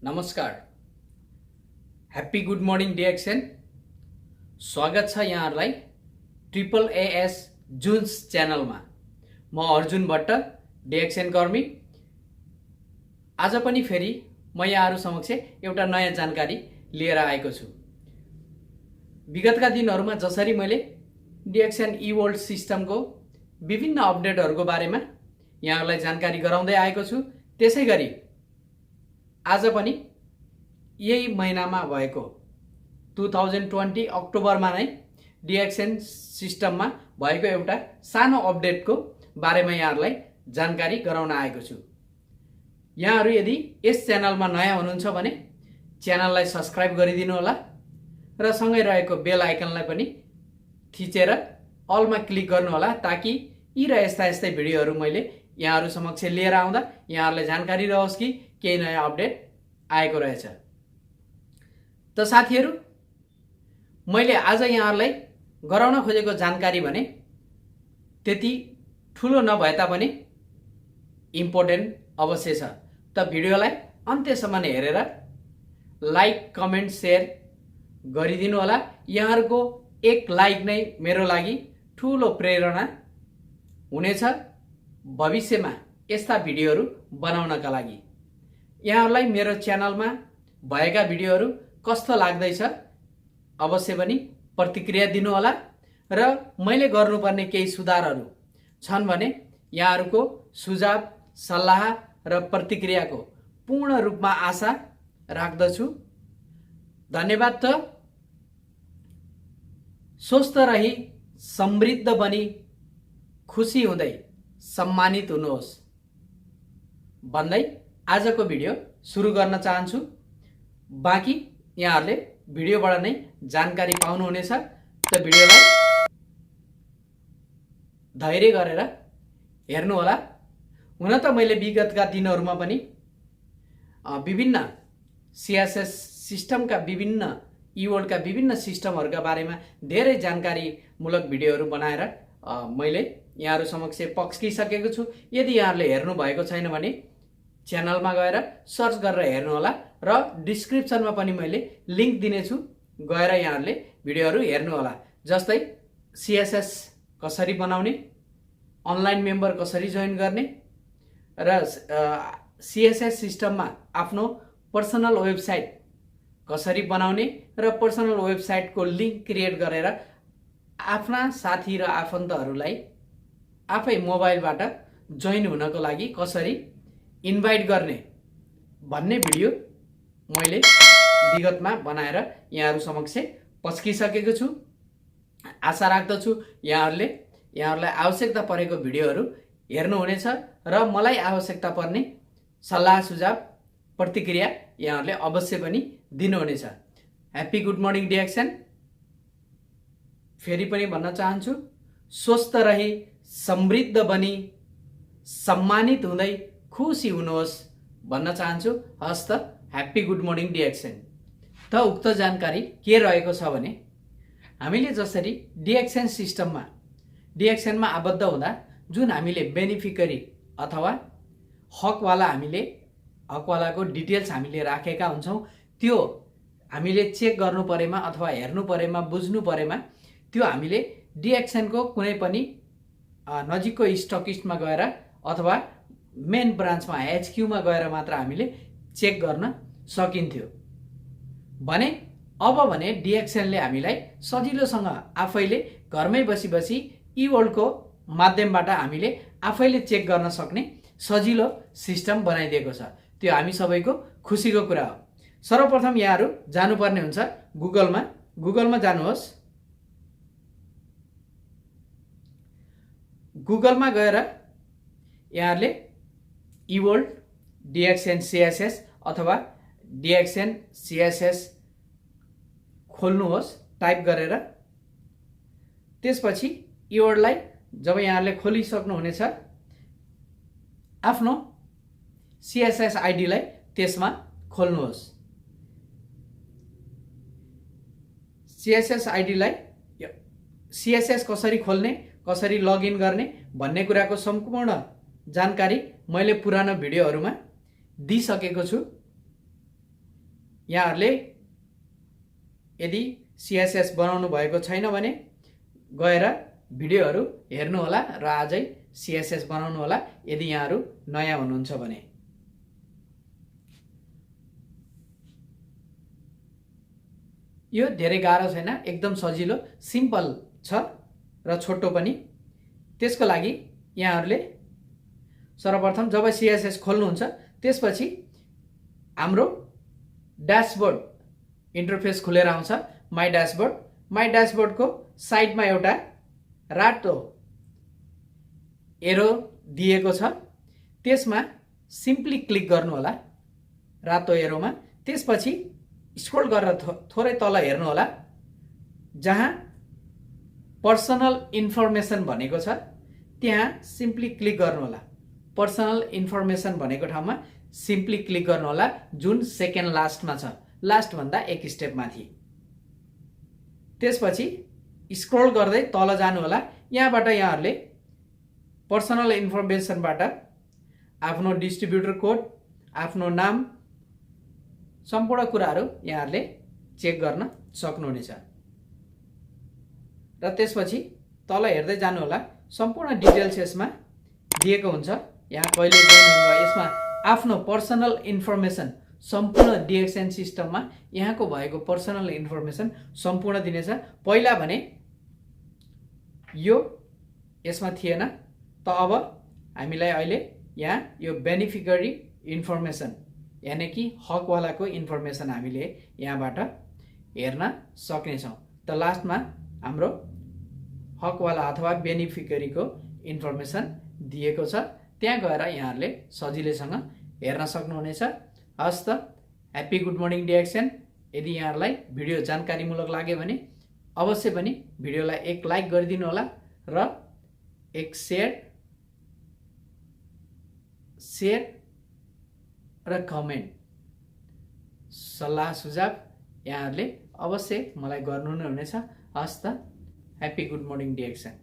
नमस्कार, happy good morning DXN. स्वागत छ यहाँहरूलाई AAAS जुन्स च्यानलमा। म अर्जुन भट्ट, डिएक्सन कर्मी। आज पनि फेरि म यहाँहरू समक्ष एउटा नयाँ जानकारी लिएर आएको छु। विगतका दिनहरूमा जसरी मैले डिएक्सन इवोल्ट सिस्टमको विभिन्न अपडेटहरूको बारेमा यहाँहरूलाई जानकारी गराउँदै आएको छु, त्यसै गरी आज पनि यही महिनामा भएको 2020 अक्टोबरमा नै डिएक्सन सिस्टममा भएको एउटा सानो अपडेटको बारेमा यहाँहरूलाई जानकारी गराउन आएको छु। यहाँहरू यदि यस च्यानलमा नयाँ हुनुहुन्छ भने च्यानललाई सब्स्क्राइब गरिदिनु होला र सँगै रहेको बेल आइकनलाई पनि थिचेर अलमा क्लिक गर्नु होला, ताकि यी र यस्ता भिडियोहरू मैले यहाँहरू समक्ष लिएर आउँदा यहाँहरूलाई जानकारी रहोस् कि केही नयाँ अपडेट आएको रहेछ। त साथीहरू, मैले आज यहाँहरूलाई गराउन खोजेको जानकारी भने त्यति ठुलो नभए तापनि इम्पोर्टेन्ट अवश्य छ। त भिडियोलाई अन्त्यसम्म हेरेर लाइक, कमेन्ट, सेयर गरिदिनु होला। यहाँहरूको एक लाइक नै मेरो लागि ठुलो प्रेरणा हुनेछ भविष्यमा यस्ता भिडियोहरू बनाउनका लागि। यहाँहरूलाई मेरो च्यानलमा भएका भिडियोहरू कस्तो लाग्दैछ अवश्य पनि प्रतिक्रिया दिनु होला र मैले गर्नुपर्ने केही सुधारहरू छन् भने यहाँहरूको सुझाव, सल्लाह र प्रतिक्रियाको पूर्ण रूपमा आशा राख्दछु। धन्यवाद। त स्वस्थ रही, समृद्ध बनी, खुसी हुँदै सम्मानित हुनुहोस् भन्दै आजको भिडियो सुरु गर्न चाहन्छु। बाँकी यहाँहरूले भिडियोबाट नै जानकारी पाउनुहुनेछ। त भिडियोलाई धैर्य गरेर हेर्नु होला। हुन त मैले विगतका दिनहरूमा पनि विभिन्न सीएसएस सिस्टमका विभिन्न इवोल्टका विभिन्न सिस्टमहरूका बारेमा धेरै जानकारीमूलक भिडियोहरू बनाएर मैले यहाँहरू समक्ष पस्किसकेको छु। यदि यहाँहरूले हेर्नु भएको छैन भने च्यानलमा गएर सर्च गरेर हेर्नु होला र डिस्क्रिप्सनमा पनि मैले लिङ्क दिनेछु, गएर यहाँहरूले भिडियोहरू हेर्नु होला। जस्तै सीएसएस कसरी बनाउने, अनलाइन मेम्बर कसरी जोइन गर्ने र सीएसएस सिस्टममा आफ्नो पर्सनल वेबसाइट कसरी बनाउने र पर्सनल वेबसाइटको लिङ्क क्रिएट गरेर आफ्ना साथी र आफन्तहरूलाई आफै मोबाइलबाट जोइन हुनको लागि कसरी इन्भाइट गर्ने भन्ने भिडियो मैले विगतमा बनाएर यहाँहरू समक्ष पस्किसकेको छु। आशा राख्दछु यहाँहरूलाई आवश्यकता परेको भिडियोहरू हेर्नुहुनेछ र मलाई आवश्यकता पर्ने सल्लाह, सुझाव, प्रतिक्रिया यहाँहरूले अवश्य पनि दिनुहुनेछ। Happy good morning DXN. फेरि पनि भन्न चाहन्छु, स्वस्थ रही, समृद्ध बनी, सम्मानित हुँदै खुसी हुनुहोस् भन्न चाहन्छु। हस् त, ह्याप्पी गुड मर्निङ डिएक्सन। त उक्त जानकारी के रहेको छ भने हामीले जसरी डिएक्सन सिस्टममा डिएक्सनमा आबद्ध हुँदा जुन हामीले बेनिफिकरी अथवा हकवालाको डिटेल्स हामीले राखेका हुन्छौँ, त्यो हामीले चेक गर्नु परेमा अथवा हेर्नु परेमा, बुझ्नु परेमा त्यो हामीले डिएक्सनको कुनै पनि नजिकको स्टकिस्टमा गएर अथवा मेन ब्रान्चमा HQमा गएर मात्र हामीले चेक गर्न सकिन्थ्यो भने अब भने डिएक्सनले हामीलाई सजिलोसँग आफैले घरमै बसी इवोल्टको माध्यमबाट हामीले आफैले चेक गर्न सक्ने सजिलो सिस्टम बनाइदिएको छ। त्यो हामी सबैको खुसीको कुरा हो। सर्वप्रथम यहाँहरू जानुपर्ने हुन्छ गुगलमा जानुहोस्। गुगलमा गएर यहाँहरूले इवोल्ट डिएक्सन सीएसएस अथवा डिएक्सन सीएसएस खोल्नुहोस् टाइप गरेर। त्यसपछि इवोल्टलाई जब यहाँहरूले खोलिसक्नुहुनेछ, आफ्नो सीएसएस आइडीलाई त्यसमा खोल्नुहोस्। सीएसएस आइडीलाई सीएसएस कसरी खोल्ने, कसरी लगइन गर्ने भन्ने कुराको सम्पूर्ण जानकारी मैले पुरानो भिडियोहरूमा दिइसकेको छु। यहाँहरूले यदि CSS बनाउनु भएको छैन भने गएर भिडियोहरू हेर्नु होला र आजै CSS बनाउनु होला यदि यहाँहरू नयाँ हुनुहुन्छ भने। यो धेरै गाह्रो छैन, एकदम सजिलो सिम्पल छ र छोटो पनि। त्यसको लागि यहाँहरूले सर्वप्रथम जब CSS खोल्नुहुन्छ त्यसपछि हाम्रो ड्याशबोर्ड इन्टरफेस खुलेर आउँछ, माई ड्याशबोर्ड। माई ड्याशबोर्डको साइडमा एउटा रातो एरो दिएको छ, त्यसमा सिम्पली क्लिक गर्नु होला रातो एरोमा। त्यसपछि स्क्रोल गरेर थोरै तल हेर्नु होला, जहाँ पर्सनल इन्फर्मेसन भनेको छ त्यहाँ सिम्पली क्लिक गर्नु होला। पर्सनल इन्फर्मेसन भनेको ठाउँमा सिम्पली क्लिक गर्नु होला, जुन सेकेन्ड लास्टमा छ, लास्ट भन्दा एक स्टेप माथि। त्यसपछि स्क्रोल गर्दै तल जानु होला। यहाँबाट यहाँहरूले पर्सनल इन्फर्मेसनबाट आफ्नो डिस्ट्रिब्युटर कोड, आफ्नो नाम, सम्पूर्ण कुराहरू यहाँहरूले चेक गर्न सक्नुहुनेछ। र त्यसपछि तल हेर्दै जानु होला, सम्पूर्ण डिटेल्स यसमा दिएको हुन्छ। यहाँ कहिले जोइन हुनुभयो, यसमा आफ्नो पर्सनल इन्फर्मेसन सम्पूर्ण Dxn सिस्टममा यहाँको भएको पर्सनल इन्फर्मेसन सम्पूर्ण दिनेछ। पहिला भने यो यसमा थिएन, त अब हामीलाई अहिले यहाँ यो बेनिफिकरी इन्फर्मेसन यानी कि हकवालाको इन्फर्मेसन हामीले यहाँबाट हेर्न सक्नेछौँ। त लास्टमा हाम्रो हकवाला अथवा बेनिफिकरीको इन्फर्मेसन दिएको छ, त्यहाँ गएर यहाँहरूले सजिलैसँग हेर्न सक्नुहुनेछ। हस् त, ह्याप्पी गुड मर्निङ Dxn। यदि यहाँहरूलाई भिडियो जानकारीमूलक लाग्यो भने अवश्य पनि भिडियोलाई एक लाइक गरिदिनु होला र एक सेयर र कमेन्ट सल्लाह सुझाव यहाँहरूले अवश्य मलाई गर्नु नै हुनेछ। हस् त, ह्याप्पी गुड मर्निङ Dxn।